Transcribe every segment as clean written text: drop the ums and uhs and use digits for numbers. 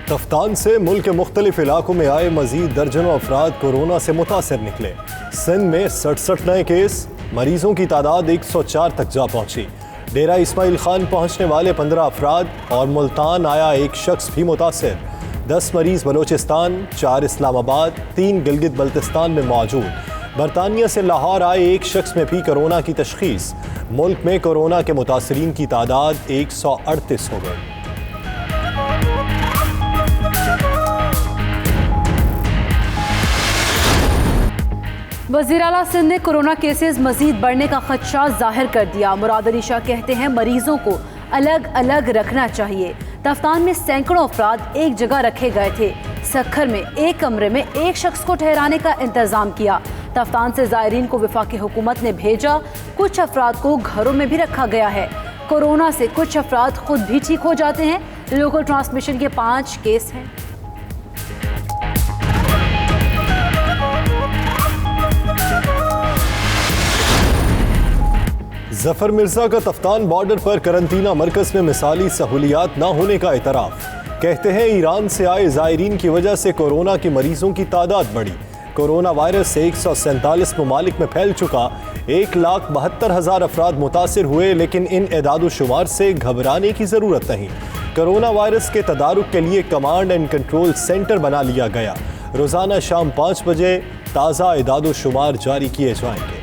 تفتان سے ملک کے مختلف علاقوں میں آئے مزید درجنوں افراد کورونا سے متاثر نکلے۔ سندھ میں 67 نئے کیس، مریضوں کی تعداد 104 تک جا پہنچی۔ ڈیرہ اسماعیل خان پہنچنے والے 15 افراد اور ملتان آیا ایک شخص بھی متاثر۔ 10 مریض بلوچستان، 4 اسلام آباد، 3 گلگت بلتستان میں موجود۔ برطانیہ سے لاہور آئے ایک شخص میں بھی کورونا کی تشخیص۔ ملک میں کورونا کے متاثرین کی تعداد 138 ہو گئی۔ وزیر اعلیٰ سندھ نے کورونا کیسز مزید بڑھنے کا خدشہ ظاہر کر دیا۔ مراد علی شاہ کہتے ہیں مریضوں کو الگ الگ رکھنا چاہیے۔ تفتان میں سینکڑوں افراد ایک جگہ رکھے گئے تھے۔ سکھر میں ایک کمرے میں ایک شخص کو ٹھہرانے کا انتظام کیا۔ تفتان سے زائرین کو وفاقی حکومت نے بھیجا۔ کچھ افراد کو گھروں میں بھی رکھا گیا ہے۔ کورونا سے کچھ افراد خود بھی ٹھیک ہو جاتے ہیں۔ لوکل ٹرانسمیشن کے 5 کیس ہیں۔ ظفر مرزا کا تفتان بارڈر پر قرنطینہ مرکز میں مثالی سہولیات نہ ہونے کا اعتراف۔ کہتے ہیں ایران سے آئے زائرین کی وجہ سے کورونا کے مریضوں کی تعداد بڑھی۔ کورونا وائرس 147 ممالک میں پھیل چکا۔ 1,72,000 افراد متاثر ہوئے، لیکن ان اعداد و شمار سے گھبرانے کی ضرورت نہیں۔ کورونا وائرس کے تدارک کے لیے کمانڈ اینڈ کنٹرول سینٹر بنا لیا گیا۔ روزانہ شام 5 بجے تازہ اعداد و شمار جاری کیے جائیں گے۔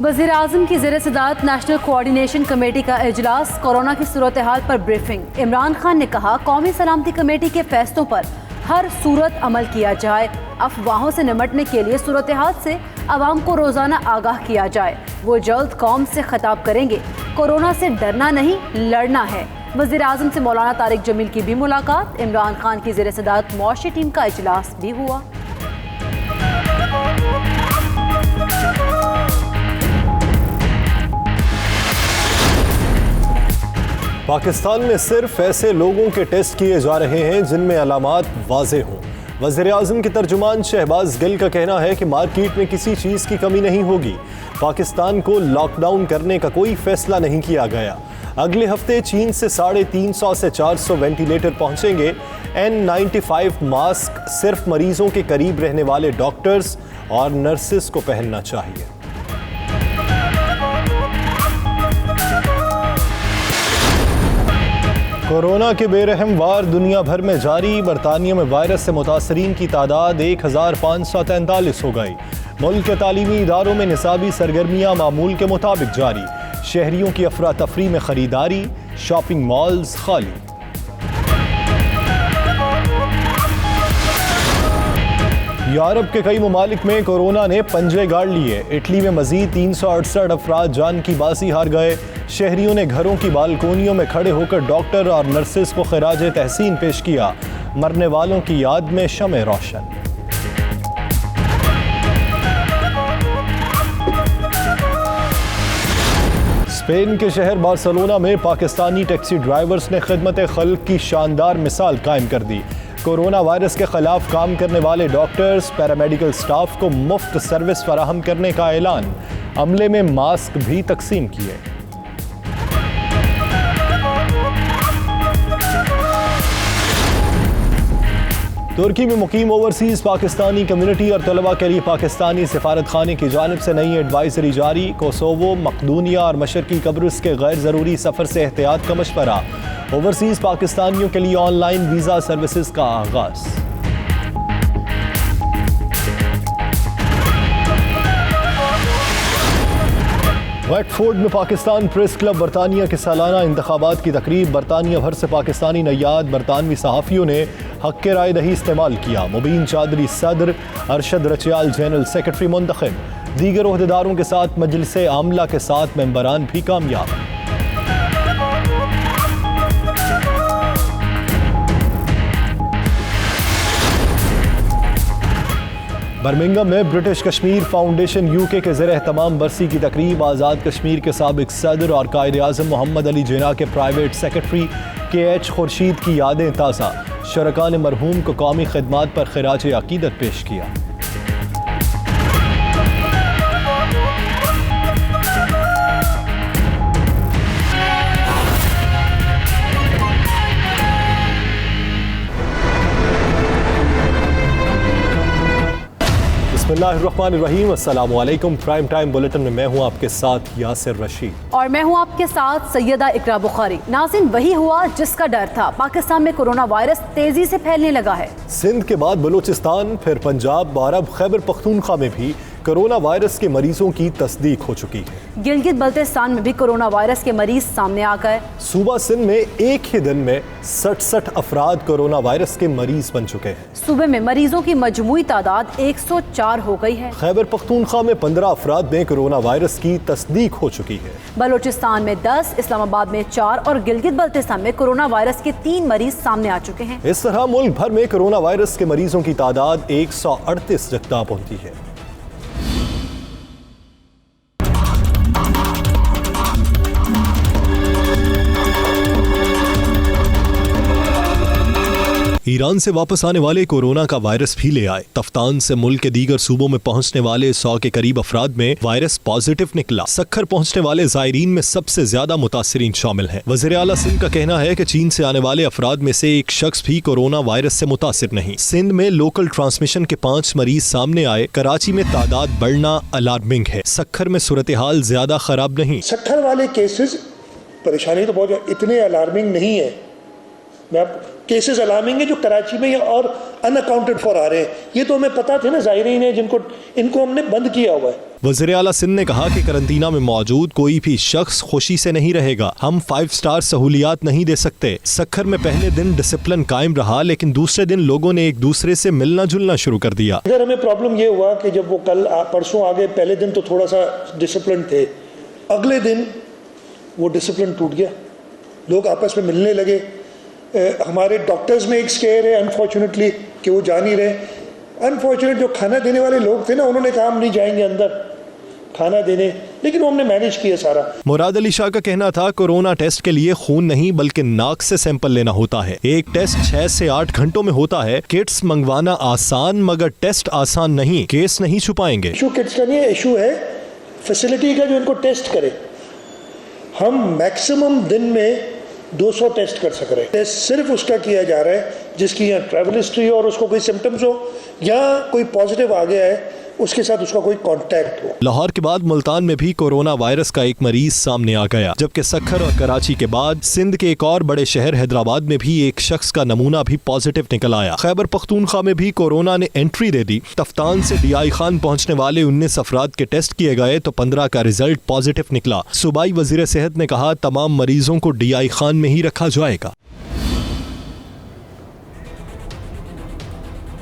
وزیر اعظم کی زیر صدارت نیشنل کوآرڈینیشن کمیٹی کا اجلاس، کورونا کی صورتحال پر بریفنگ۔ عمران خان نے کہا قومی سلامتی کمیٹی کے فیصلوں پر ہر صورت عمل کیا جائے۔ افواہوں سے نمٹنے کے لیے صورتحال سے عوام کو روزانہ آگاہ کیا جائے۔ وہ جلد قوم سے خطاب کریں گے۔ کورونا سے ڈرنا نہیں، لڑنا ہے۔ وزیر اعظم سے مولانا طارق جمیل کی بھی ملاقات۔ عمران خان کی زیر صدارت معاشی ٹیم کا اجلاس بھی ہوا۔ پاکستان میں صرف ایسے لوگوں کے ٹیسٹ کیے جا رہے ہیں جن میں علامات واضح ہوں۔ وزیر اعظم کے ترجمان شہباز گل کا کہنا ہے کہ مارکیٹ میں کسی چیز کی کمی نہیں ہوگی۔ پاکستان کو لاک ڈاؤن کرنے کا کوئی فیصلہ نہیں کیا گیا۔ اگلے ہفتے چین سے 350 سے 400 وینٹیلیٹر پہنچیں گے۔ N95 ماسک صرف مریضوں کے قریب رہنے والے ڈاکٹرز اور نرسز کو پہننا چاہیے۔ کورونا کے بے رحم وار دنیا بھر میں جاری۔ برطانیہ میں وائرس سے متاثرین کی تعداد 1,543 ہو گئی۔ ملک کے تعلیمی اداروں میں نصابی سرگرمیاں معمول کے مطابق جاری۔ شہریوں کی افراتفری میں خریداری، شاپنگ مالز خالی۔ یورپ کے کئی ممالک میں کورونا نے پنجے گاڑ لیے۔ اٹلی میں مزید 368 افراد جان کی بازی ہار گئے۔ شہریوں نے گھروں کی بالکونیوں میں کھڑے ہو کر ڈاکٹر اور نرسز کو خراج تحسین پیش کیا۔ مرنے والوں کی یاد میں شمع روشن۔ اسپین کے شہر بارسلونا میں پاکستانی ٹیکسی ڈرائیورز نے خدمت خلق کی شاندار مثال قائم کر دی۔ کورونا وائرس کے خلاف کام کرنے والے ڈاکٹرز، پیرامیڈیکل سٹاف کو مفت سروس فراہم کرنے کا اعلان۔ عملے میں ماسک بھی تقسیم کیے۔ ترکی میں مقیم اوورسیز پاکستانی کمیونٹی اور طلباء کے لیے پاکستانی سفارت خانے کی جانب سے نئی ایڈوائزری جاری۔ کوسوو، مقدونیہ اور مشرقی قبرص کے غیر ضروری سفر سے احتیاط کا مشورہ۔ اوورسیز پاکستانیوں کے لیے آن لائن ویزا سروسز کا آغاز۔ ویٹ فورڈ میں پاکستان پریس کلب برطانیہ کے سالانہ انتخابات کی تقریب۔ برطانیہ بھر سے پاکستانی نیاد برطانوی صحافیوں نے حق رائے دہی استعمال کیا۔ مبین چادری صدر، ارشد رچیال جنرل سیکرٹری منتخب۔ دیگر عہدیداروں کے ساتھ مجلس عاملہ کے 7 ممبران بھی کامیاب۔ برمنگھم میں برٹش کشمیر فاؤنڈیشن UK کے زیر اہتمام برسی کی تقریب۔ آزاد کشمیر کے سابق صدر اور قائد اعظم محمد علی جناح کے پرائیویٹ سیکرٹری KH خورشید کی یادیں تازہ۔ شرکاء نے مرحوم کو قومی خدمات پر خراج عقیدت پیش کیا۔ बिस्मिल्लाहिर्रहमानिर्रहीम, अस्सलाम वालेकुम। प्राइम टाइम बुलेटिन में मैं हूं आपके साथ यासिर रशीद और मैं हूं आपके साथ सैयदा इकरा बुखारी। नाज़रीन, वही हुआ जिसका डर था। पाकिस्तान में कोरोना वायरस तेजी से फैलने लगा है। सिंध के बाद बलूचिस्तान, फिर पंजाब और अब खैबर पख्तूनख्वा में भी कोरोना वायरस के मरीजों की तस्दीक हो चुकी है। गिलगित बल्तिस्तान में भी कोरोना वायरस के मरीज सामने आ गए। सूबा सिंध में एक ही दिन में 67 अफराद कोरोना वायरस के मरीज बन चुके हैं। सूबे में मरीजों की मजमूई तादाद 104 हो गई है। खैबर पख्तूनख्वा में 15 अफराद में कोरोना वायरस की तस्दीक हो चुकी है। बलूचिस्तान में 10, इस्लामाबाद में 4 और गिलगित बल्तिस्तान में कोरोना वायरस के 3 मरीज सामने आ चुके हैं। इस तरह मुल्क भर में कोरोना वायरस के मरीजों की तादाद 138 तक पहुंची है। ईरान से वापस आने वाले कोरोना का वायरस भी ले आए। तफ्तान से मुल्क के दीगर सूबों में पहुंचने वाले 100 के करीब अफराद में वायरस पॉजिटिव निकला। सक्खर पहुंचने वाले जायरीन में सबसे ज्यादा मुतासिरीन शामिल हैं। वज़ीर आला सिंध का कहना है कि चीन से आने वाले अफराद में से एक शख्स भी कोरोना वायरस से मुतासिर नहीं। सिंध में लोकल ट्रांसमिशन के 5 मरीज सामने आए। कराची में तादाद बढ़ना अलार्मिंग है। सक्खर में सूरत हाल ज्यादा खराब नहीं। सक्खर वाले केसेस परेशानी तो बहुत इतने अलार्मिंग नहीं है। मैं आप केसेस अलार्मिंग है जो कराची में और अनअकाउंटेड फॉर आ रहे हैं। ये तो हमें पता थे ना, ज़ायरीन है इनको हमने बंद किया हुआ है। वज़ीर आला सिंध ने कहा कि करंटीना में मौजूद कोई भी शख्स खुशी से नहीं रहेगा। हम 5 स्टार सहूलियात नहीं दे सकते। सक्खर में पहले दिन डिसिप्लिन कायम रहा, लेकिन दूसरे दिन लोगों ने एक दूसरे से मिलना जुलना शुरू कर दिया। इधर हमें प्रॉब्लम ये हुआ कि जब वो कल परसों आ गए, पहले दिन तो थोड़ा सा डिसिप्लिन थे, अगले दिन वो डिसिप्लिन टूट गया। लोग आपस में मिलने लगे। हमारे डॉक्टर्स में एक स्केयर है अनफॉर्चुनेटली कि वो जा नहीं रहे। अनफॉर्चुनेट जो खाना देने वाले लोग थे ना, उन्होंने कहा हम नहीं जाएंगे अंदर खाना देने, लेकिन वो हमने मैनेज किया सारा। मुराद अली शाह का कहना था कोरोना टेस्ट के लिए खून नहीं बल्कि नाक से सैंपल लेना होता है। एक टेस्ट 6 से 8 घंटों में होता है। किट्स मंगवाना आसान, मगर टेस्ट आसान नहीं। केस नहीं छुपाएंगे। इशू किट्स का नहीं है, इशू है फैसिलिटी का जो इनको टेस्ट करे। हम मैक्सिमम दिन में 200 टेस्ट कर सक रहे हैं। टेस्ट सिर्फ उसका किया जा रहा है जिसकी यहाँ ट्रैवल हिस्ट्री हो और उसको कोई सिम्टम्स हो या कोई पॉजिटिव आ गया है, उसके साथ उसका कोई कांटेक्ट हो। लाहौर के बाद मुल्तान में भी कोरोना वायरस का एक मरीज सामने आ गया, जबकि सक्खर और कराची के बाद सिंध के एक और बड़े शहर हैदराबाद में भी एक शख्स का नमूना भी पॉजिटिव निकल आया। खैबर पख्तूनख्वा में भी कोरोना ने एंट्री दे दी। तफ्तान से DI खान पहुंचने वाले 19 अफराद के टेस्ट किए गए तो 15 का रिजल्ट पॉजिटिव निकला। सूबाई वजीर सेहत ने कहा तमाम मरीजों को DI खान में ही रखा जाएगा।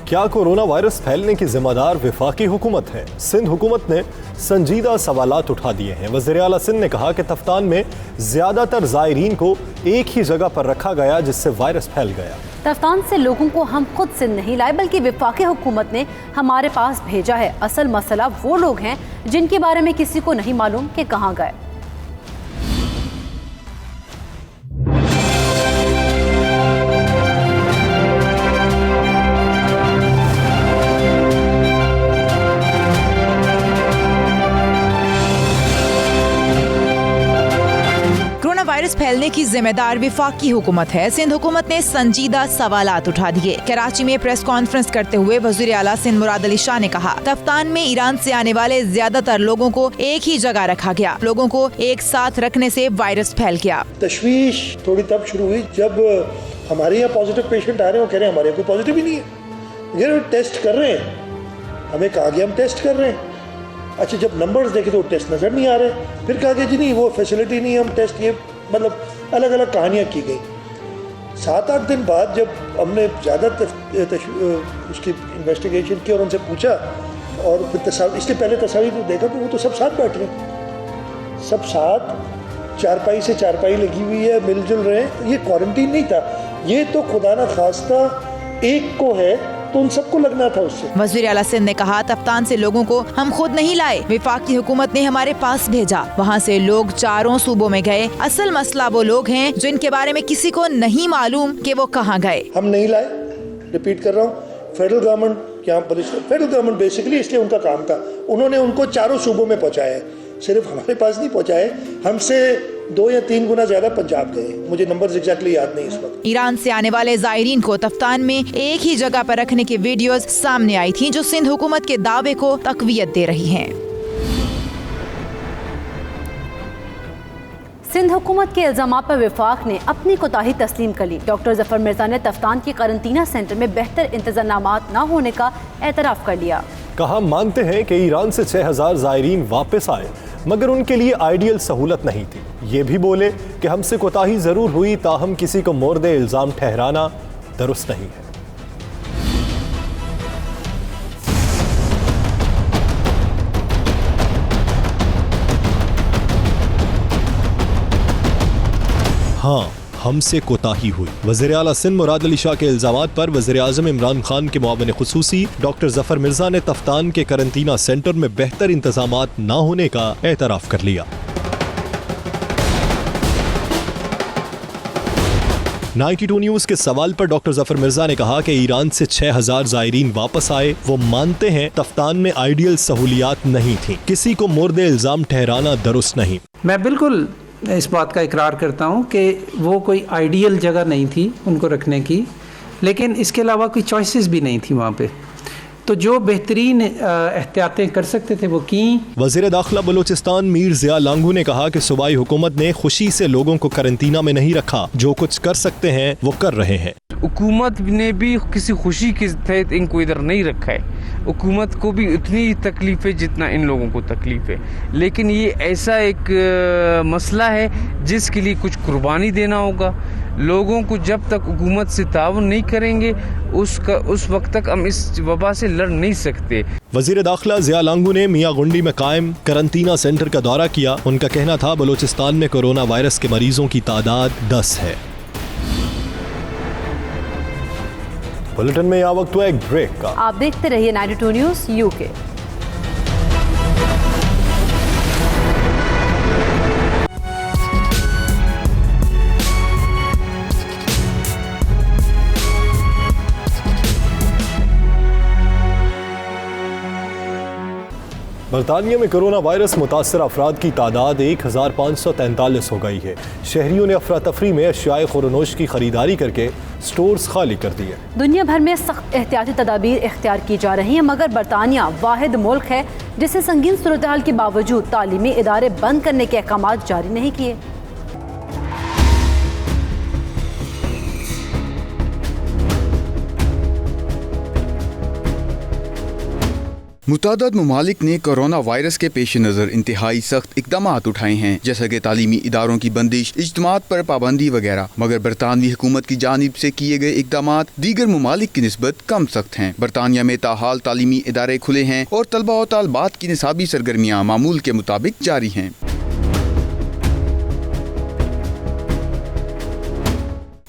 क्या कोरोना वायरस फैलने की जिम्मेदार वफाकी हुकूमत है? सिंध हुकूमत ने संजीदा सवालात उठा दिए हैं। वज़ीर आला सिंध ने कहा कि तफ्तान में ज्यादातर ज़ायरीन को एक ही जगह पर रखा गया, जिससे वायरस फैल गया। तफ्तान से लोगों को हम खुद सिंध नहीं लाए, बल्कि वफाकी हुकूमत ने हमारे पास भेजा है। असल मसला वो लोग हैं जिनके बारे में किसी को नहीं मालूम कि कहाँ गए। वायरस फैलने की जिम्मेदार वफाकी हुकूमत है। सिंध हुकूमत ने संजीदा सवालात उठा दिए। कराची में प्रेस कॉन्फ्रेंस करते हुए वज़ीर आला सिंध मुराद अली शाह ने कहा तफ्तान में ईरान से आने वाले ज्यादातर लोगों को एक ही जगह रखा गया। लोगों को एक साथ रखने से वायरस फैल गया। तशवीश थोड़ी तब शुरू हुई जब हमारे यहाँ पॉजिटिव पेशेंट आ रहे हैं, कह रहे हैं हमारे कोई पॉजिटिव ही नहीं है, ये टेस्ट कर रहे हैं। हमें कहा गया हम टेस्ट कर रहे हैं। अच्छा, जब नंबर्स देखे तो टेस्ट नजर नहीं आ रहे। फिर कहा गया जी नहीं, वो फैसिलिटी नहीं है, हम टेस्ट, ये मतलब अलग अलग कहानियाँ की गई। 7-8 दिन बाद जब हमने ज़्यादा उसकी इन्वेस्टिगेशन की और उनसे पूछा और फिर इसके पहले तस्वीर को देखा तो वो तो सब साथ बैठ रहे, सब साथ चारपाई से चारपाई लगी हुई है, मिलजुल रहे हैं। ये क्वारंटीन नहीं था, ये तो खुदा ना खास्ता एक को है तो उन सबको लगना था उससे। वज़ीर आला सिंध ने कहा तफ्तान से लोगों को हम खुद नहीं लाए, वफाकी हुकूमत ने हमारे पास भेजा। वहाँ से लोग 4 सूबों में गए। असल मसला वो लोग हैं जिनके बारे में किसी को नहीं मालूम कि वो कहाँ गए। हम नहीं लाए, रिपीट कर रहा हूँ, federal government, federal government basically इसलिए उनका काम था, उन्होंने उनको 4 सूबों में पहुँचाया है। صرف ہمارے پاس نہیں پہنچائے, ہم سے 2 یا 3 گنا زیادہ پنجاب گئے. مجھے نمبرز ایگزیکٹلی یاد نہیں اس وقت. ایران سے آنے والے زائرین کو تفتان میں ایک ہی جگہ پر رکھنے کی ویڈیوز سامنے آئی تھیں جو سندھ حکومت کے دعوے کو تقویت دے رہی ہیں. سندھ حکومت کے الزامات پر وفاق نے اپنی کوتاہی تسلیم کر لی. ڈاکٹر ظفر مرزا نے تفتان کے قرنطینہ سینٹر میں بہتر انتظامات نہ ہونے کا اعتراف کر لیا. کہا مانتے ہیں کہ ایران سے 6000 زائرین واپس آئے مگر ان کے لیے آئیڈیل سہولت نہیں تھی. یہ بھی بولے کہ ہم سے کوتاہی ضرور ہوئی تاہم کسی کو مورد الزام ٹھہرانا درست نہیں ہے. ہاں ہم سے کوتاہی ہوئی. وزیر اعلیٰ سندھ مراد علی شاہ کے الزامات پر وزیر اعظم عمران خان کے معاون خصوصی ڈاکٹر ظفر مرزا نے تفتان کے قرنطینہ سینٹر میں بہتر انتظامات نہ ہونے کا اعتراف کر لیا. 92 نیوز کے سوال پر ڈاکٹر ظفر مرزا نے کہا کہ ایران سے 6000 زائرین واپس آئے. وہ مانتے ہیں تفتان میں آئیڈیل سہولیات نہیں تھیں. کسی کو مورد الزام ٹھہرانا درست نہیں. میں بالکل اس بات کا اقرار کرتا ہوں کہ وہ کوئی آئیڈیل جگہ نہیں تھی ان کو رکھنے کی, لیکن اس کے علاوہ کوئی چوائسیز بھی نہیں تھی وہاں پہ, تو جو بہترین احتیاطیں کر سکتے تھے وہ کیں. وزیر داخلہ بلوچستان میر ضیاء لانگو نے کہا کہ صوبائی حکومت نے خوشی سے لوگوں کو قرنطینہ میں نہیں رکھا. جو کچھ کر سکتے ہیں وہ کر رہے ہیں. حکومت نے بھی کسی خوشی کے تحت ان کو ادھر نہیں رکھا ہے. حکومت کو بھی اتنی تکلیف ہے جتنا ان لوگوں کو تکلیف ہے, لیکن یہ ایسا ایک مسئلہ ہے جس کے لیے کچھ قربانی دینا ہوگا. لوگوں کو جب تک حکومت سے تعاون نہیں کریں گے اس وقت تک ہم اس وبا سے لڑ نہیں سکتے. وزیر داخلہ ضیاء لانگو نے میاں گنڈی میں قائم قرنطینہ سینٹر کا دورہ کیا. ان کا کہنا تھا بلوچستان میں کورونا وائرس کے مریضوں کی تعداد 10 ہے. بلیٹن میں یہ وقت ہوا ایک بریک کا. آپ دیکھتے رہیے 92 نیوز UK. برطانیہ میں کرونا وائرس متاثرہ افراد کی تعداد 1543 ہو گئی ہے. شہریوں نے افراتفری میں اشیاء خورنوش کی خریداری کر کے سٹورز خالی کر دیے. دنیا بھر میں سخت احتیاطی تدابیر اختیار کی جا رہی ہیں مگر برطانیہ واحد ملک ہے جسے سنگین صورتحال کے باوجود تعلیمی ادارے بند کرنے کے احکامات جاری نہیں کیے. متعدد ممالک نے کورونا وائرس کے پیش نظر انتہائی سخت اقدامات اٹھائے ہیں جیسا کہ تعلیمی اداروں کی بندش, اجتماعات پر پابندی وغیرہ, مگر برطانوی حکومت کی جانب سے کیے گئے اقدامات دیگر ممالک کی نسبت کم سخت ہیں. برطانیہ میں تاحال تعلیمی ادارے کھلے ہیں اور طلبہ و طالبات کی نصابی سرگرمیاں معمول کے مطابق جاری ہیں.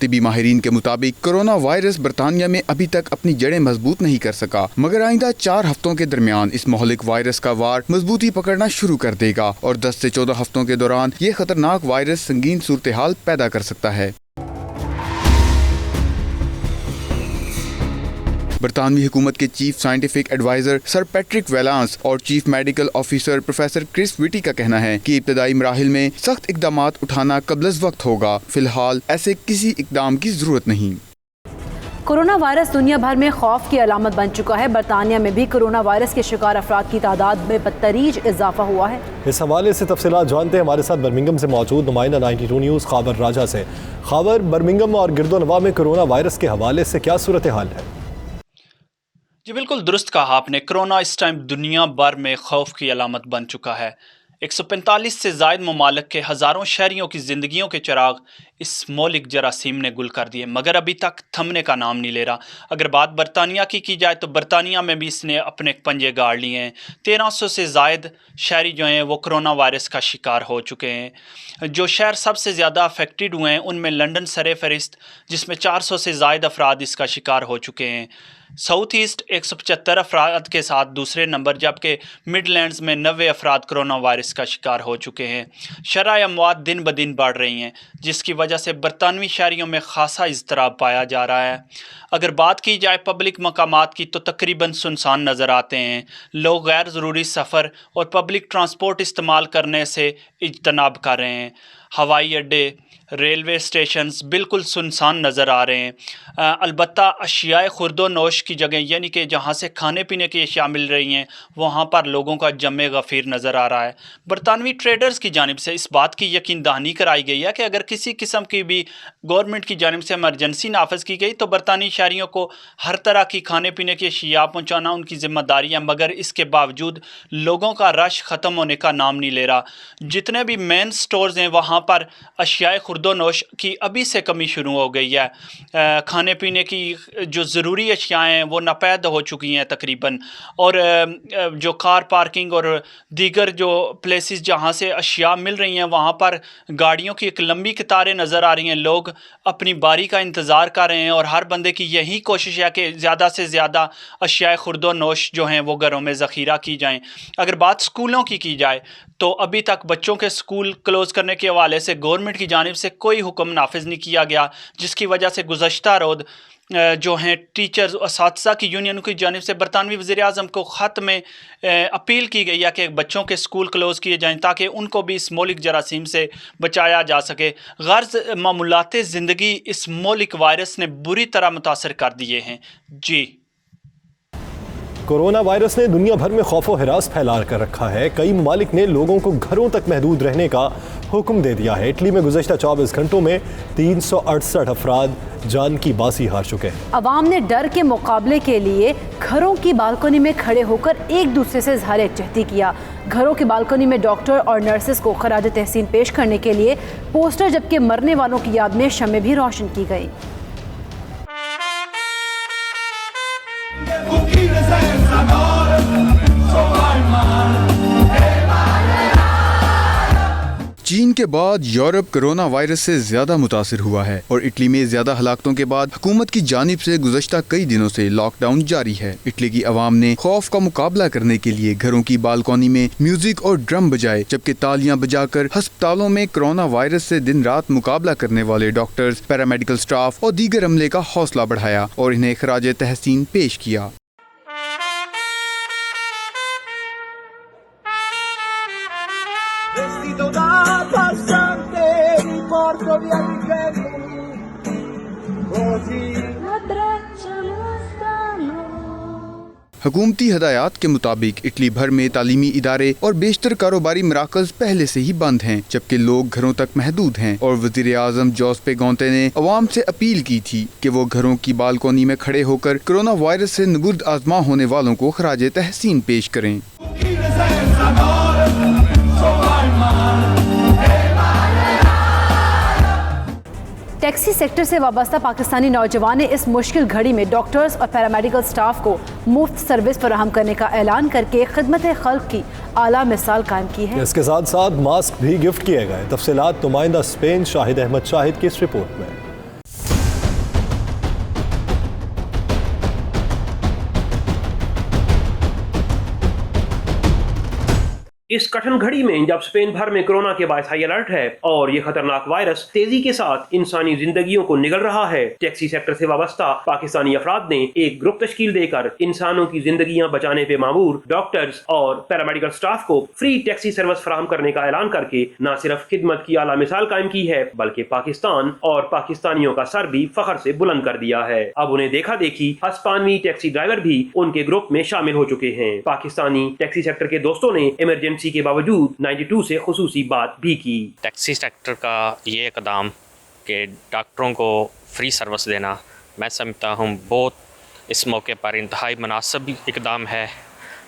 طبی ماہرین کے مطابق کورونا وائرس برطانیہ میں ابھی تک اپنی جڑیں مضبوط نہیں کر سکا, مگر آئندہ 4 ہفتوں کے درمیان اس مہلک وائرس کا وار مضبوطی پکڑنا شروع کر دے گا اور 10 سے 14 ہفتوں کے دوران یہ خطرناک وائرس سنگین صورتحال پیدا کر سکتا ہے. برطانوی حکومت کے چیف سائنٹیفک ایڈوائزر سر پیٹرک ویلانس اور چیف میڈیکل آفیسر پروفیسر کرس وٹی کا کہنا ہے کہ ابتدائی مراحل میں سخت اقدامات اٹھانا قبل از وقت ہوگا. فی الحال ایسے کسی اقدام کی ضرورت نہیں. کورونا وائرس دنیا بھر میں خوف کی علامت بن چکا ہے. برطانیہ میں بھی کورونا وائرس کے شکار افراد کی تعداد میں بتدریج اضافہ ہوا ہے. اس حوالے سے تفصیلات جانتے ہیں ہمارے ساتھ برمنگم سے موجود نمائندہ 92 نیوز خاور راجہ سے. خاور، برمنگم اور گرد و نواح میں کورونا وائرس کے حوالے سے کیا صورتحال ہے؟ جی بالکل درست کہا آپ نے. کرونا اس ٹائم دنیا بھر میں خوف کی علامت بن چکا ہے. 145 سے زائد ممالک کے ہزاروں شہریوں کی زندگیوں کے چراغ اس مولک جراثیم نے گل کر دیے مگر ابھی تک تھمنے کا نام نہیں لے رہا. اگر بات برطانیہ کی جائے تو برطانیہ میں بھی اس نے اپنے پنجے گاڑ لیے ہیں. 1300 سے زائد شہری جو ہیں وہ کرونا وائرس کا شکار ہو چکے ہیں. جو شہر سب سے زیادہ افیکٹڈ ہوئے ہیں ان میں لنڈن سر فہرست جس میں 400 سے زائد افراد اس کا شکار ہو چکے ہیں. साउथ ईस्ट 175 अफराद के साथ दूसरे नंबर, जबकि मिडलैंड्स में 90 अफराद कोरोना वायरस का शिकार हो चुके हैं। शरह अमवात दिन ब दिन बढ़ रही हैं, जिसकी वजह से बरतानवी शहरियों में खासा इज़्तिराब पाया जा रहा है। अगर बात की जाए पब्लिक मकामात की तो तकरीबन सुनसान नज़र आते हैं। लोग गैर ज़रूरी सफ़र और पब्लिक ट्रांसपोर्ट इस्तेमाल करने से इज्तनाब कर रहे हैं। हवाई अड्डे, रेलवे स्टेशंस बिल्कुल सुनसान नज़र आ रहे हैं। अलबत्ता अशियाए खुर्दो नोश की जगह, यानी कि जहाँ से खाने पीने की अशिया मिल रही हैं, वहाँ पर लोगों का जमे गफ़ीर नज़र आ रहा है। बरतानवी ट्रेडर्स की जानिब से इस बात की यकीन दहानी कराई गई है कि अगर किसी किस्म की भी गवर्नमेंट की जानिब से इमरजेंसी नाफज की गई तो बरतानी शहरियों को हर तरह की खाने पीने की अशिया पहुँचाना उनकी ज़िम्मेदारी है, मगर इसके बावजूद लोगों का रश ख़त्म होने का नाम नहीं ले रहा। जितने भी मेन स्टोर्स हैं वहाँ पर अशियाए खुर्दो नोश की अभी से कमी शुरू हो गई है। खाने पीने की जो ज़रूरी अशियाएँ हैं वो नापैद हो चुकी हैं तकरीबन, और जो कार पार्किंग और दीगर जो प्लेसेस जहाँ से अशिया मिल रही हैं वहाँ पर गाड़ियों की एक लंबी कतारें नज़र आ रही हैं। लोग अपनी बारी का इंतज़ार कर रहे हैं और हर बंदे की यही कोशिश है कि ज़्यादा से ज़्यादा अशियाए खुर्दो नोश जो हैं वो घरों में ज़ख़ीरा की जाएँ। अगर बात स्कूलों की जाए तो अभी तक बच्चों के स्कूल क्लोज़ करने के हवाले से गवर्नमेंट की जानिब से कोई हुक्म नाफिज नहीं किया गया, जिसकी वजह से गुज़श्ता रोज़ जो हैं टीचर्स और असातिज़ा की यूनियन की जानिब से बरतानवी वज़ीर-ए-आज़म को ख़त में अपील की गई है कि बच्चों के स्कूल क्लोज़ किए जाएँ ताकि उनको भी इस मौलिक जरासीम से बचाया जा सके। गर्ज़ मामूलात ज़िंदगी इस मौलिक वायरस ने बुरी तरह मुतासर कर दिए हैं। जी, कोरोना वायरस ने दुनिया भर में खौफ व हिरास फैला कर रखा है। कई ममालिक ने लोगों को घरों तक महदूद रहने का हुक्म दे दिया है। इटली में गुज़श्ता 24 घंटों में 368 अफराद जान की बाजी हार चुके हैं। अवाम ने डर के मुकाबले के लिए घरों की बालकनी में खड़े होकर एक दूसरे से इज़हार यकजहती किया। घरों की बालकनी में डॉक्टर और नर्सेस को खराज तहसीन पेश करने के लिए पोस्टर, जबकि मरने वालों की याद में शमें भी रोशन की गई। चीन के बाद यूरोप कोरोना वायरस से ज्यादा मुतासिर हुआ है और इटली में ज्यादा हलाकतों के बाद हुकूमत की जानिब से गुज़श्ता कई दिनों से लॉकडाउन जारी है। इटली की आवाम ने खौफ का मुकाबला करने के लिए घरों की बालकनी में म्यूजिक और ड्रम बजाए, जबकि तालियां बजाकर अस्पतालों में कोरोना वायरस से दिन रात मुकाबला करने वाले डॉक्टर्स, पैरामेडिकल स्टाफ और दीगर अमले का हौसला बढ़ाया और इन्हें खराज तहसीन पेश किया। हुकूमती हदायत के मुताबिक इटली भर में तालीमी इदारे और बेशतर कारोबारी मराकज पहले से ही बंद हैं, जबकि लोग घरों तक महदूद हैं। और वज़ीर-ए-आज़म जोसेपे कोंते ने अवाम से अपील की थी कि वो घरों की बालकोनी में खड़े होकर कोरोना वायरस से नबुर्द आजमा होने वालों को खराज तहसीन पेश करें। टैक्सी सेक्टर से वाबस्ता पाकिस्तानी नौजवान ने इस मुश्किल घड़ी में डॉक्टर्स और पैरामेडिकल स्टाफ को मुफ्त सर्विस फराहम करने का ऐलान करके खिदमत खल्क की आला मिसाल कायम की है। इसके साथ साथ मास्क भी गिफ्ट किए गए। तफसीलात नुमाइंदा स्पेन शाहिद अहमद शाहिद की इस रिपोर्ट में। इस कठिन घड़ी में जब स्पेन भर में कोरोना के बायस हाई अलर्ट है और ये खतरनाक वायरस तेजी के साथ इंसानी जिंदगियों को निगल रहा है, टैक्सी सेक्टर से वाबस्ता पाकिस्तानी अफराद ने एक ग्रुप तश्कील देकर इंसानों की जिंदगियां बचाने पे मामूर डॉक्टर्स और पैरामेडिकल स्टाफ को फ्री टैक्सी सर्विस फराहम करने का ऐलान करके न सिर्फ खिदमत की आला मिसाल कायम की है, बल्कि पाकिस्तान और पाकिस्तानियों का सर भी फख्र से बुलंद कर दिया है। अब उन्हें देखा देखी हिस्पानवी टैक्सी ड्राइवर भी उनके ग्रुप में शामिल हो चुके हैं। पाकिस्तानी टैक्सी सेक्टर के दोस्तों ने इमरजेंसी के बावजूद 92 से खुसूसी बात भी की। टैक्सी सेक्टर का ये इक़दाम कि डॉक्टरों को फ्री सर्विस देना, मैं समझता हूँ बहुत इस मौके पर इंतहाई मुनासिब इक़दाम है।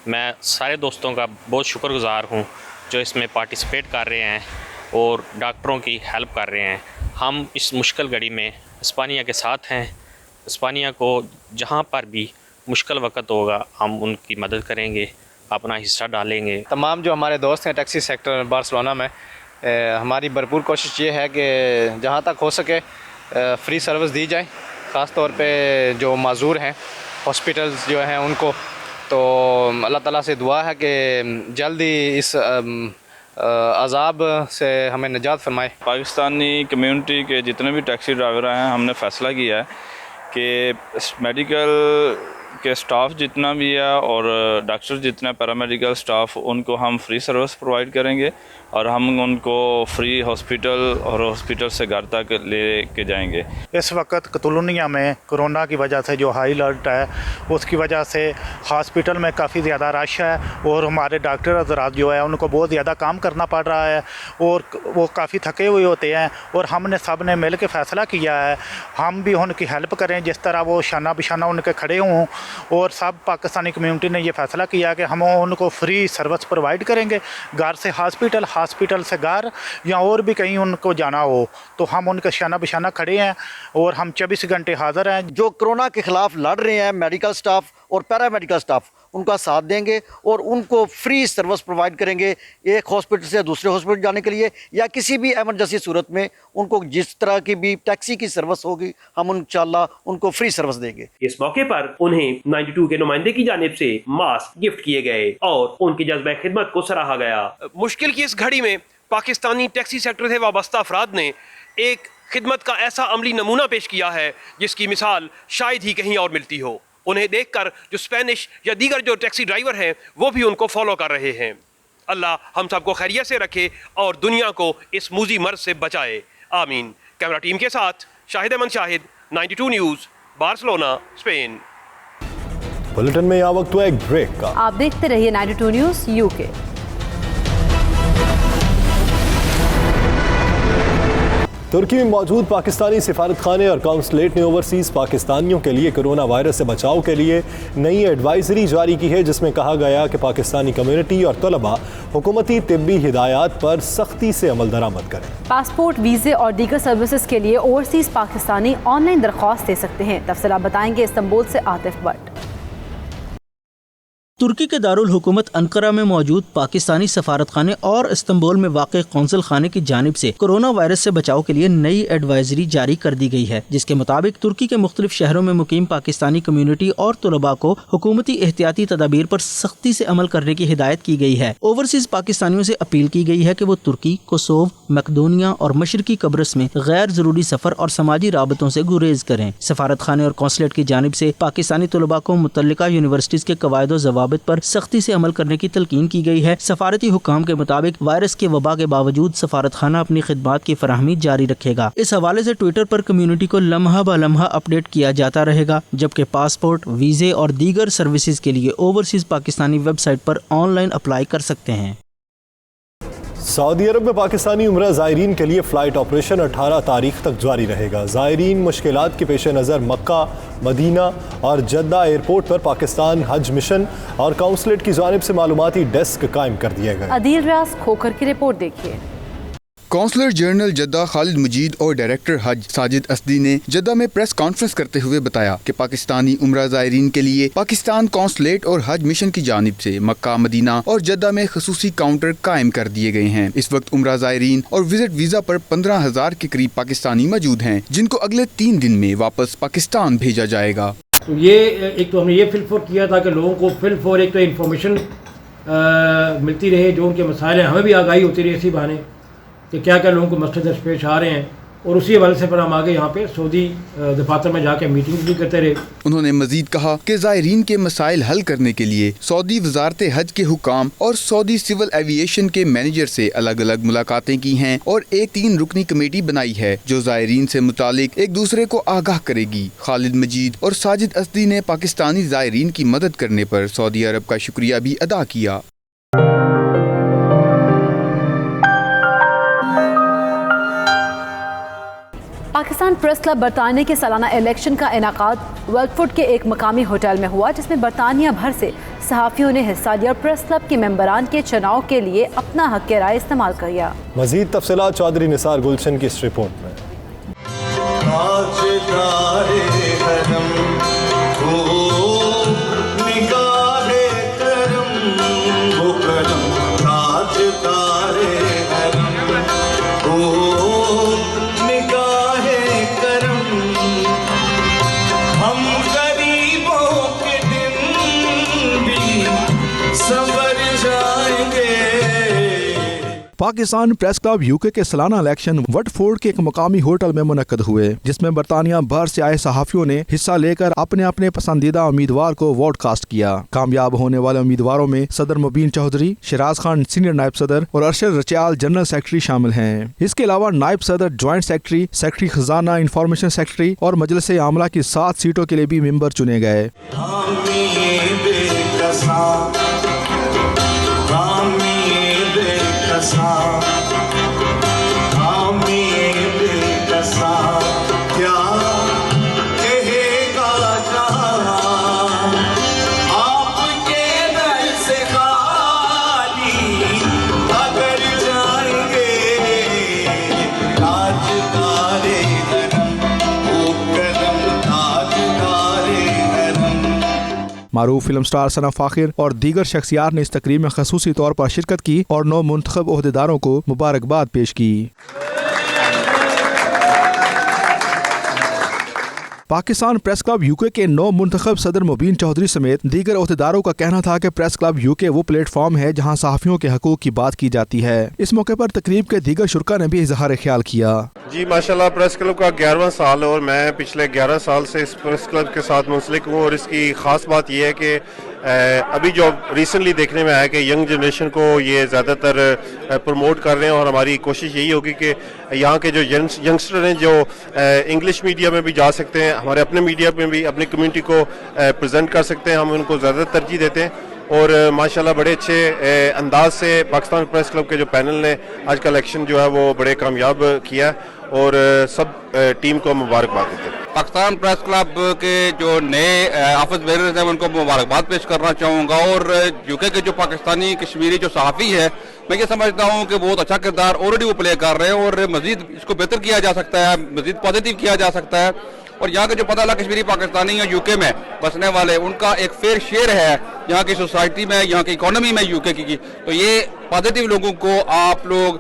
मैं सारे दोस्तों का बहुत शुक्रगुज़ार हूँ जो इसमें पार्टिसिपेट कर रहे हैं और डॉक्टरों की हेल्प कर रहे हैं। हम इस मुश्किल घड़ी में हिस्पानिया के साथ हैं। हिस्पानिया को जहाँ पर भी मुश्किल वक़्त होगा हम उनकी मदद करेंगे, अपना हिस्सा डालेंगे। तमाम जो हमारे दोस्त हैं टैक्सी सेक्टर बार्सिलोना में, हमारी भरपूर कोशिश ये है कि जहाँ तक हो सके फ्री सर्विस दी जाए, ख़ास तौर पे जो माजूर हैं हॉस्पिटल्स जो हैं उनको। तो अल्लाह ताला से दुआ है कि जल्दी इस अजाब से हमें निजात फरमाए। पाकिस्तानी कम्युनिटी के जितने भी टैक्सी ड्राइवर हैं, हमने फ़ैसला किया है कि मेडिकल के स्टाफ जितना भी है और डॉक्टर जितना पैरामेडिकल स्टाफ, उनको हम फ्री सर्विस प्रोवाइड करेंगे और हम उनको फ्री हॉस्पिटल और हॉस्पिटल से घर तक ले के जाएंगे। इस वक्त कतलुनिया में कोरोना की वजह से जो हाई अलर्ट है, उसकी वजह से हॉस्पिटल में काफ़ी ज़्यादा रश है और हमारे डॉक्टर हज़रात जो है उनको बहुत ज़्यादा काम करना पड़ रहा है और वो काफ़ी थके हुए होते हैं। और हमने सब ने मिल के फ़ैसला किया है हम भी उनकी हेल्प करें, जिस तरह वो शाना बिशाना उनके खड़े हों। और सब पाकिस्तानी कम्युनिटी ने ये फ़ैसला किया कि हम उनको फ्री सर्विस प्रोवाइड करेंगे, घर से हॉस्पिटल, हॉस्पिटल से घर, या और भी कहीं उनको जाना हो तो हम उनके शाना बिशाना खड़े हैं और हम 24 घंटे हाज़िर हैं। जो कोरोना के ख़िलाफ़ लड़ रहे हैं मेडिकल स्टाफ और पैरामेडिकल स्टाफ, उनका साथ देंगे और उनको फ्री सर्विस प्रोवाइड करेंगे, एक हॉस्पिटल से दूसरे हॉस्पिटल जाने के लिए या किसी भी एमरजेंसी सूरत में उनको जिस तरह की भी टैक्सी की सर्विस होगी हम इंशाल्लाह उनको फ्री सर्विस देंगे। इस मौके पर उन्हें 92 के नुमाइंदे की जानिब से मास्क गिफ्ट किए गए और उनकी जज्बे खिदमत को सराहा गया। मुश्किल की इस घड़ी में पाकिस्तानी टैक्सी सेक्टर से वाबस्ता अफराद ने एक खिदमत का ऐसा अमली नमूना पेश किया है जिसकी मिसाल शायद ही कहीं और मिलती हो। उन्हें देखकर जो स्पेनिश या दीगर जो टैक्सी ड्राइवर हैं वो भी उनको फॉलो कर रहे हैं। अल्लाह हम सबको खैरियत से रखे और दुनिया को इस मूजी मर्ज से बचाए, आमीन। कैमरा टीम के साथ Shahid Ahmed Shahid, 92 news, Barcelona, Spain. Bulletin में यहाँ वक्त हुआ एक ब्रेक का। आप देखते रहिए 92 न्यूज़ यूके। तुर्की में मौजूद पाकिस्तानी सिफारतखाने और काउंसलेट ने ओवरसीज़ पाकिस्तानियों के लिए कोरोना वायरस से बचाव के लिए नई एडवाइजरी जारी की है, जिसमें कहा गया कि पाकिस्तानी कम्युनिटी और तलबा हुकूमती तिब्बी हिदायत पर सख्ती से अमल दरामद करें। पासपोर्ट, वीज़े और दीगर सर्विसेज के लिए ओवरसीज़ पाकिस्तानी ऑनलाइन दरख्वास्त दे सकते हैं। तफसील बताएंगे इस्तांबुल से आतिफ भट्ट। तुर्की के दारुल हुकूमत अंकारा में मौजूद पाकिस्तानी सफारतखाने और इस्तांबुल में वाक़े कौंसल खाने की जानिब से कोरोना वायरस से बचाव के लिए नई एडवाइजरी जारी कर दी गई है, जिसके मुताबिक तुर्की के मुख्तलिफ शहरों में मुकीम पाकिस्तानी कम्युनिटी और तलबा को हुकूमती एहतियाती तदाबीर पर सख्ती से अमल करने की हिदायत की गई है। ओवरसीज पाकिस्तानियों से अपील की गई है कि वो तुर्की, कोसोव, मकदोनिया और मशरकी कब्रस में गैर जरूरी सफर और समाजी राबतों से गुरेज करें। सफारत खाने और कौंसलेट की जानिब से पाकिस्तानी तलबा को मुतल्लिका यूनिवर्सिटीज के कवायद ज़वाबित पर सख्ती से अमल करने की तलकीन की गई है। सफारती हुकाम के मुताबिक वायरस के वबा के बावजूद सफारत खाना अपनी खिदमात की फराहमी जारी रखेगा। इस हवाले से ट्विटर पर कम्युनिटी को लम्हा ब लम्हा अपडेट किया जाता रहेगा, जबकि पासपोर्ट, वीजे और दीगर सर्विसेज के लिए ओवरसीज पाकिस्तानी वेबसाइट पर ऑनलाइन अप्लाई कर सकते हैं। सऊदी अरब में पाकिस्तानी उम्रा ज़ायरीन के लिए फ़्लाइट ऑपरेशन 18 तारीख तक जारी रहेगा। ज़ायरीन मुश्किलात के पेश नज़र मक्का, मदीना और जद्दा एयरपोर्ट पर पाकिस्तान हज मिशन और काउंसलेट की जानिब से मालूमाती डेस्क कायम कर दिए गए। अदील रियाज खोखर की रिपोर्ट देखिए। काउंसलर जनरल जद्दा खालिद मजीद और डायरेक्टर हज साजिद असदी ने जद्दा में प्रेस कॉन्फ्रेंस करते हुए बताया कि पाकिस्तानी उम्रा ज़ायरीन के लिए पाकिस्तान काउंसलेट और हज मिशन की जानिब से मक्का, मदीना और जद्दा में खसूसी काउंटर कायम कर दिए गए हैं। इस वक्त उम्रा ज़ायरीन और विजिट वीज़ा पर 15,000 के करीब पाकिस्तानी मौजूद हैं, जिनको अगले 3 दिन में वापस पाकिस्तान भेजा जाएगा। तो ये एक तो हमने ये फिलफोर किया था कि लोगों को फिलफोर एक तो इन्फॉर्मेशन मिलती रहे, जो उनके मसाइल हैं हमें भी आगाही होती रही इसी बहाने कि क्या क्या लोगों को मसले दरपेश आ रहे हैं, और उसी हवाले से फिर हम आगे यहाँ पे सऊदी दफातर में जाके मीटिंग भी करते रहे। उन्होंने मजीद कहा कि ज़ायरीन के मसाइल हल करने के लिए सऊदी वजारत हज के हुकाम और सऊदी सिविल एविएशन के मैनेजर से अलग अलग मुलाकातें की हैं और एक 3 रुकनी कमेटी बनाई है जो ज़ायरीन से मुतालिक एक दूसरे को आगाह करेगी। खालिद मजीद और साजिद असदी ने पाकिस्तानी ज़ायरीन की मदद करने पर सऊदी अरब का शुक्रिया भी अदा किया। पाकिस्तान प्रेस क्लब बरतानिया के सालाना इलेक्शन का इनाकाद वेल्टफुड के एक मकामी होटल में हुआ, जिसमें बरतानिया भर से सहाफ़ियों ने हिस्सा लिया और प्रेस क्लब के मेंबरान के चुनाव के लिए अपना हक़ राय इस्तेमाल किया। मज़ीद तफसीलात चौधरी निसार गुलशन की इस रिपोर्ट में। पाकिस्तान प्रेस क्लब यूके के सालाना इलेक्शन वटफोर्ड के एक मकामी होटल में मुनक्कद हुए, जिसमें बरतानिया भर से आए सहाफियों ने हिस्सा लेकर अपने अपने पसंदीदा उम्मीदवार को वोट कास्ट किया। कामयाब होने वाले उम्मीदवारों में सदर मुबीन चौधरी, शिराज खान सीनियर नायब सदर और अरशद रचियाल जनरल सेक्रेटरी शामिल हैं। इसके अलावा नायब सदर, ज्वाइंट सेक्रेटरी, सेक्रेटरी खजाना, इंफॉर्मेशन सेक्रेटरी और मजलिस आमला की 7 सीटों के लिए भी मेंबर चुने गए। मारूफ फिल्म स्टार सना फाखिर और दीगर शख्सियात ने इस तकरीब में खसूसी तौर पर शिरकत की और 9 मुंतखब ओहदेदारों को मुबारकबाद पेश की। पाकिस्तान प्रेस क्लब यूके के 9 मुंतखब सदर मुबीन चौधरी समेत दीगर ओहदेदारों का कहना था कि प्रेस क्लब यूके वो प्लेटफॉर्म है जहां सहाफ़ियों के हकूक़ की बात की जाती है। इस मौके पर तकरीब के दीगर शुरका ने भी इजहार ख्याल किया। जी माशाल्लाह, प्रेस क्लब का 11वां साल है और मैं पिछले 11 साल से इस प्रेस क्लब के साथ मुंसलिक हूँ और इसकी ख़ास बात यह है कि अभी जो रिसेंटली देखने में आया कि यंग जनरेशन को ये ज़्यादातर प्रमोट कर रहे हैं और हमारी कोशिश यही होगी कि यहाँ के जो यंगस्टर हैं जो इंग्लिश मीडिया में भी जा सकते हैं, हमारे अपने मीडिया में भी अपनी कम्युनिटी को प्रेजेंट कर सकते हैं, हम उनको ज़्यादा तरजीह देते हैं। और माशाल्लाह बड़े अच्छे अंदाज से पाकिस्तान प्रेस क्लब के जो पैनल ने आज का इलेक्शन जो है वो बड़े कामयाब किया और सब टीम को मुबारकबाद देते हैं। पाकिस्तान प्रेस क्लब के जो नए ऑफिस बेरर्स हैं उनको मुबारकबाद पेश करना चाहूँगा और यूके के जो पाकिस्तानी कश्मीरी जो सहाफ़ी है, मैं ये समझता हूँ कि बहुत अच्छा किरदार ऑलरेडी वो प्ले कर रहे हैं और मज़ीद इसको बेहतर किया जा सकता है, मज़ीद पॉजिटिव किया जा सकता है। और यहाँ के जो पता लगा कश्मीरी पाकिस्तानी या यूके में बसने वाले, उनका एक फेयर शेयर है यहाँ की सोसाइटी में, यहाँ की इकोनॉमी में यूके की। तो ये पॉजिटिव लोगों को आप लोग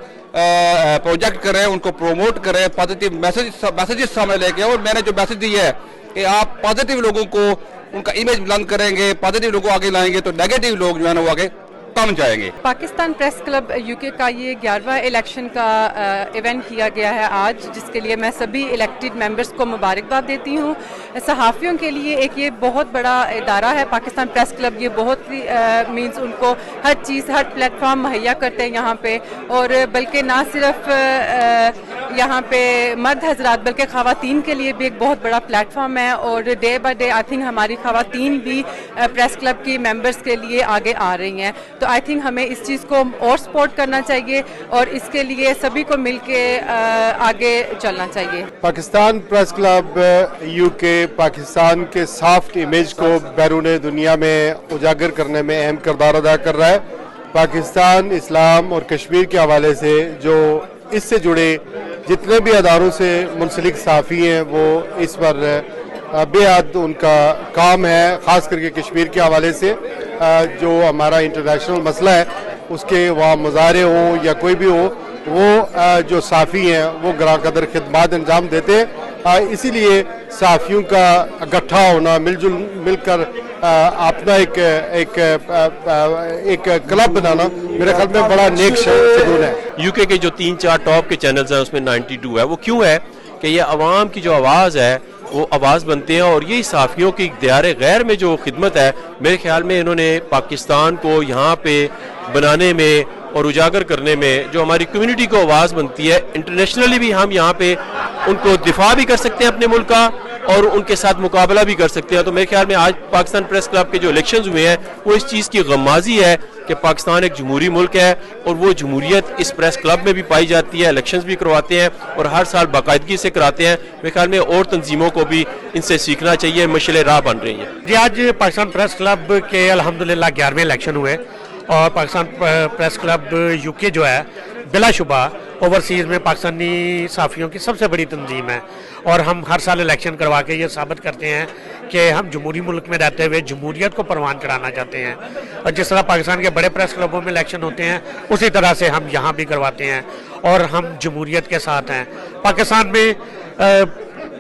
प्रोजेक्ट करें, उनको प्रोमोट करें, पॉजिटिव मैसेजेस सामने लेके। और मैंने जो मैसेज दी है कि आप पॉजिटिव लोगों को उनका इमेज बुलंद करेंगे, पॉजिटिव लोगों को आगे लाएंगे तो नेगेटिव लोग जो है ना वो आगे कम जाएंगे। पाकिस्तान प्रेस क्लब यूके का ये 11वां इलेक्शन का इवेंट किया गया है आज, जिसके लिए मैं सभी इलेक्टेड मेंबर्स को मुबारकबाद देती हूँ। सहाफ़ियों के लिए एक ये बहुत बड़ा इदारा है पाकिस्तान प्रेस क्लब, ये बहुत ही मींस उनको हर चीज़, हर प्लेटफॉर्म मुहैया करते हैं यहाँ पे। और बल्कि ना सिर्फ यहाँ पे मर्द हजरात बल्कि ख़वातीन के लिए भी एक बहुत बड़ा प्लेटफॉर्म है और day by day I think हमारी ख़वातीन भी प्रेस क्लब की मेंबर्स के लिए आगे आ रही हैं। तो आई थिंक हमें इस चीज़ को और सपोर्ट करना चाहिए और इसके लिए सभी को मिलके आगे चलना चाहिए। Pakistan press club UK Pakistan के सॉफ्ट इमेज को बैरून दुनिया में उजागर करने में अहम किरदार अदा कर रहा है। पाकिस्तान इस्लाम और कश्मीर के हवाले से जो इससे जुड़े जितने भी अदारों से मुंसलिक सहाफ़ी हैं वो इस पर बेहद उनका काम है, ख़ास करके कश्मीर के हवाले से जो हमारा इंटरनेशनल मसला है उसके वहाँ मुजाहरे हों या कोई भी हो, वो जो सहाफ़ी हैं वो गरा कदर खिदमत अंजाम देते हैं। इसीलिए सहाफ़ियों का इकट्ठा होना, मिलकर अपना एक क्लब बनाना मेरे ख्याल में बड़ा नेक शगुन है। यूके के जो 3-4 टॉप के चैनल्स हैं उसमें 92 है। वो क्यों है कि ये अवाम की जो आवाज़ है वो आवाज़ बनते हैं और यही सहाफ़ियों की दियार गैर में जो खिदमत है, मेरे ख्याल में इन्होंने पाकिस्तान को यहाँ पे बनाने में और उजागर करने में जो हमारी कम्युनिटी को आवाज़ बनती है, इंटरनेशनली भी हम यहाँ पे उनको दिफा भी कर सकते हैं अपने मुल्क का और उनके साथ मुकाबला भी कर सकते हैं। तो मेरे ख्याल में आज पाकिस्तान प्रेस क्लब के जो इलेक्शंस हुए हैं वो इस चीज़ की गमाजी है कि पाकिस्तान एक जमहूरी मुल्क है और वो जमहूरियत इस प्रेस क्लब में भी पाई जाती है। इलेक्शंस भी करवाते हैं और हर साल बाकायदगी से कराते हैं। मेरे ख्याल में और तंजीमों को भी इनसे सीखना चाहिए, मशले राह बन रही हैं। जी आज पाकिस्तान प्रेस क्लब के अल्हम्दुलिल्लाह 11वें इलेक्शन हुए और पाकिस्तान प्रेस क्लब यूके जो है बिलाशुबा ओवरसीज़ में पाकिस्तानी सहाफ़ियों की सबसे बड़ी तंजीम है और हम हर साल इलेक्शन करवा के ये साबित करते हैं कि हम जमहूरी मुल्क में रहते हुए जमहूरियत को परवान चढ़ाना चाहते हैं। और जिस तरह पाकिस्तान के बड़े प्रेस क्लबों में इलेक्शन होते हैं उसी तरह से हम यहाँ भी करवाते हैं और हम जमहूरियत के साथ हैं। पाकिस्तान में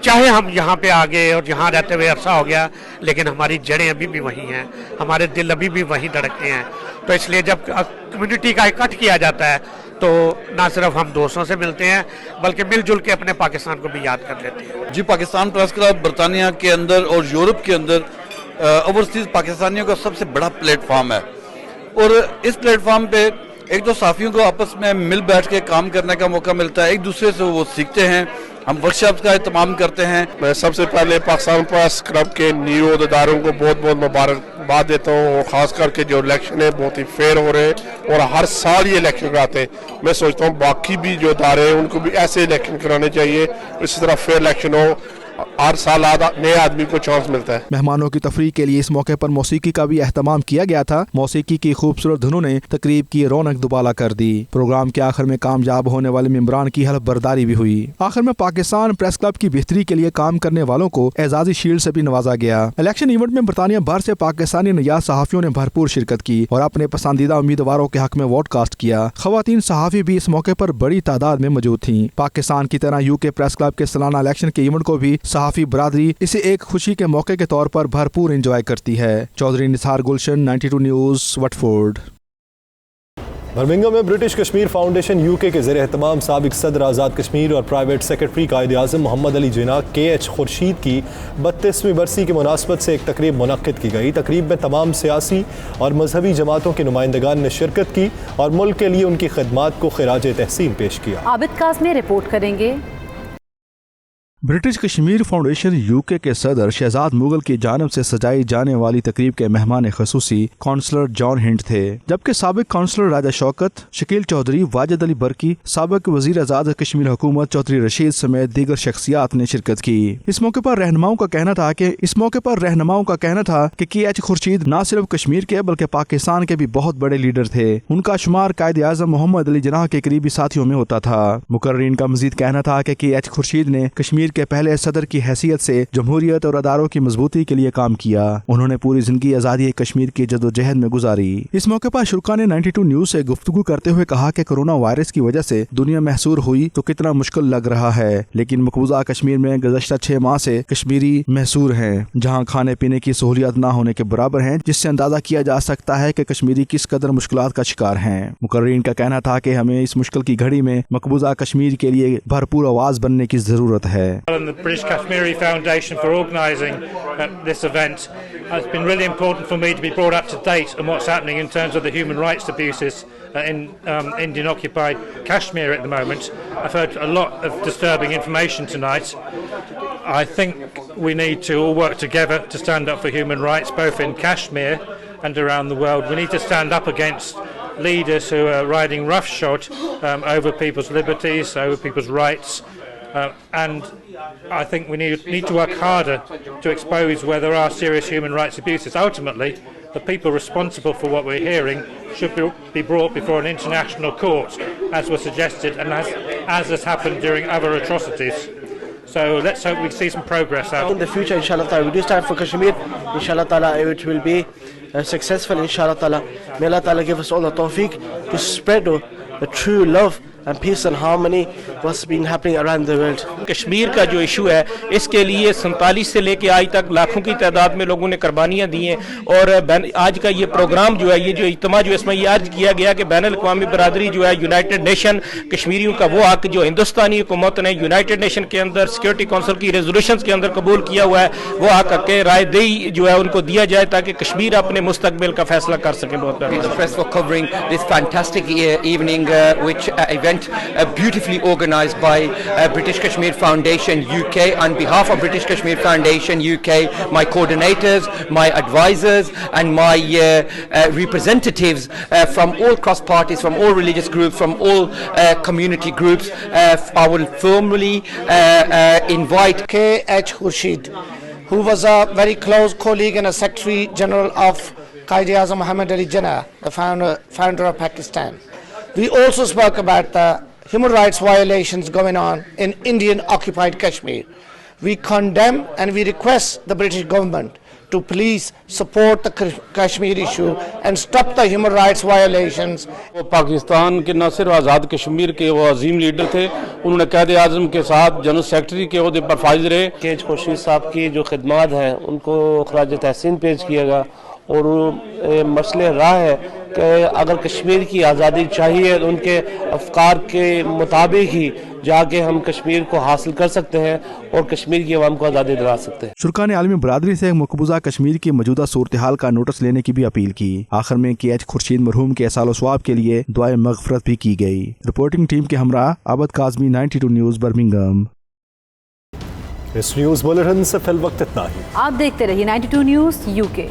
चाहे हम यहाँ पे आ गए और यहाँ रहते हुए अरसा हो गया, लेकिन हमारी जड़ें अभी भी वहीं हैं, हमारे दिल अभी भी वहीं धड़कते हैं। तो इसलिए जब कम्युनिटी का इकट्ठ किया जाता है تو نہ صرف ہم دوستوں سے ملتے ہیں بلکہ مل جل کے اپنے پاکستان کو بھی یاد کر لیتے ہیں. جی پاکستان پریس کلب برطانیہ کے اندر اور یورپ کے اندر اوورسیز پاکستانیوں کا سب سے بڑا پلیٹ فارم ہے اور اس پلیٹ فارم پہ ایک دو صحافیوں کو آپس میں مل بیٹھ کے کام کرنے کا موقع ملتا ہے, ایک دوسرے سے وہ سیکھتے ہیں. ہم ورکشاپس کا اہتمام کرتے ہیں. میں سب سے پہلے پاکستان پریس کلب کے نیو عہدیداروں کو بہت بہت مبارکباد دیتا ہوں, اور خاص کر کے جو الیکشن ہے بہت ہی فیئر ہو رہے ہیں اور ہر سال یہ الیکشن کراتے ہیں. میں سوچتا ہوں باقی بھی جو ادارے ہیں ان کو بھی ایسے الیکشن کرانے چاہیے, اسی طرح فیئر الیکشن ہو, ہر سال نئے آدمی کو چانس ملتا ہے. مہمانوں کی تفریح کے لیے اس موقع پر موسیقی کا بھی اہتمام کیا گیا تھا. موسیقی کی خوبصورت دھنوں نے تقریب کی رونق دوبالا کر دی. پروگرام کے آخر میں کامیاب ہونے والے ممبران کی حلف برداری بھی ہوئی. آخر میں پاکستان پریس کلب کی بہتری کے لیے کام کرنے والوں کو اعزازی شیلڈ سے بھی نوازا گیا. الیکشن ایونٹ میں برطانیہ بھر سے پاکستانی نایاب صحافیوں نے بھرپور شرکت کی اور اپنے پسندیدہ امیدواروں کے حق میں ووٹ کاسٹ کیا. خواتین صحافی بھی اس موقع پر بڑی تعداد میں موجود تھیں. پاکستان کی طرح یو کے پریس کلب کے سالانہ الیکشن کے ایونٹ کو بھی صحافی برادری اسے ایک خوشی کے موقع کے طور پر بھرپور انجوائے کرتی ہے. چودھری نثار گلشن, 92 نیوز, وٹفورڈ. برمنگھم میں برٹش کشمیر فاؤنڈیشن یو کے زیر اہتمام سابق صدر آزاد کشمیر اور پرائیویٹ سیکرٹری قائد اعظم محمد علی جناح KH خورشید کی 32ویں برسی کی مناسبت سے ایک تقریب منعقد کی گئی. تقریب میں تمام سیاسی اور مذہبی جماعتوں کے نمائندگان نے شرکت کی اور ملک کے لیے ان کی خدمات کو خراج تحسین پیش کیا. عابد کاظمی رپورٹ کریں گے. برٹش کشمیر فاؤنڈیشن یو کے صدر شہزاد مغل کی جانب سے سجائی جانے والی تقریب کے مہمان خصوصی کونسلر جان ہنٹ تھے, جبکہ سابق کونسلر راجہ شوکت, شکیل چودھری, واجد علی برکی, سابق وزیر آزاد کشمیر حکومت چودھری رشید سمیت دیگر شخصیات نے شرکت کی. اس موقع پر رہنماؤں کا کہنا تھا کہ KH خورشید نہ صرف کشمیر کے بلکہ پاکستان کے بھی بہت بڑے لیڈر تھے. ان کا شمار قائد اعظم محمد علی جناح کے قریبی ساتھیوں میں ہوتا تھا. مقررین کا مزید کہنا تھا کہ KH خورشید نے کشمیر کے پہلے صدر کی حیثیت سے جمہوریت اور اداروں کی مضبوطی کے لیے کام کیا. انہوں نے پوری زندگی آزادی کشمیر کی جدوجہد میں گزاری. اس موقع پر شرکا نے 92 نیوز سے گفتگو کرتے ہوئے کہا کہ کورونا وائرس کی وجہ سے دنیا محصور ہوئی تو کتنا مشکل لگ رہا ہے, لیکن مقبوضہ کشمیر میں گزشتہ 6 ماہ سے کشمیری محصور ہیں, جہاں کھانے پینے کی سہولیات نہ ہونے کے برابر ہیں, جس سے اندازہ کیا جا سکتا ہے کہ کشمیری کس قدر مشکلات کا شکار ہیں. مقررین کا کہنا تھا کہ ہمیں اس مشکل کی گھڑی میں مقبوضہ کشمیر کے لیے بھرپور آواز بننے کی ضرورت ہے. British Kashmiri Foundation for organising this event. It's been really important for me to be brought up to date on what's happening in terms of the human rights abuses in Indian occupied Kashmir at the moment. I've heard a lot of disturbing information tonight. I think we need to all work together to stand up for human rights both in Kashmir and around the world. We need to stand up against leaders who are riding roughshod over people's liberties, over people's rights. And I think we need to work harder to expose where there are serious human rights abuses. Ultimately, the people responsible for what we're hearing should be brought before an international court, as was suggested, and as has happened during other atrocities. So let's hope we see some progress out. In the future, inshallah ta'ala, we do stand for Kashmir. Inshallah ta'ala, it will be successful, inshallah ta'ala. May Allah ta'ala give us all the tawfiq to spread the true love and peace and harmony what's been happening around the world. Kashmir کا جو issue ہے اس کے لیے 47 سے لے کے آج تک لاکھوں کی تعداد میں لوگوں نے قربانیاں دی ہیں, اور آج کا یہ پروگرام جو ہے, یہ جو اجتماع جو اس میں یہ عرض کیا گیا کہ بین الاقوامی برادری جو ہے یونائٹڈ نیشن کشمیریوں کا وہ حق جو ہندوستانی حکومت نے یونائٹڈ نیشن کے اندر سیکورٹی کونسل کی ریزولوشنز کے اندر قبول کیا ہوا ہے, وہ حق کے رائے دہی جو ہے ان کو دیا جائے تاکہ کشمیر اپنے مستقبل کا فیصلہ کر سکے. بہت beautifully organised by British Kashmir Foundation UK. On behalf of British Kashmir Foundation UK, my coordinators, my advisors and my representatives from all cross parties, from all religious groups, from all community groups, I will formally invite KH Khurshid, who was a very close colleague and a Secretary General of Qaid Azam Muhammad Ali Jinnah, the founder of Pakistan. We also spoke about the human rights violations going on in Indian occupied Kashmir. We condemn and we request the British government to please support the Kashmir issue and stop the human rights violations. Pakistan کے نہ صرف آزاد کشمیر کے وہ عظیم leader تھے, انہوں نے قائد اعظم کے ساتھ جنرل سیکرٹری کے عہدے پر فائز رہے. KH خورشید صاحب کی جو خدمات ہیں ان کو خراج تحسین پیش کیے گا, اور مسئلہ رہا ہے کہ اگر کشمیر کی آزادی چاہیے تو ان کے افکار کے مطابق ہی جا کے ہم کشمیر کو حاصل کر سکتے ہیں اور کشمیر کی عوام کو آزادی دلا سکتے ہیں. شرکا نے عالمی برادری سے مقبوضہ کشمیر کی موجودہ صورتحال کا نوٹس لینے کی بھی اپیل کی. آخر میں KH خورشید مرحوم کے احسال و ثواب کے لیے دعائے مغفرت بھی کی گئی. رپورٹنگ ٹیم کے ہمراہ عابد کاظمی، 92 نیوز، برمنگھم. اس نیوز بلیٹن سے فی الوقت اتنا ہی. آپ دیکھتے رہیے 92 نیوز UK.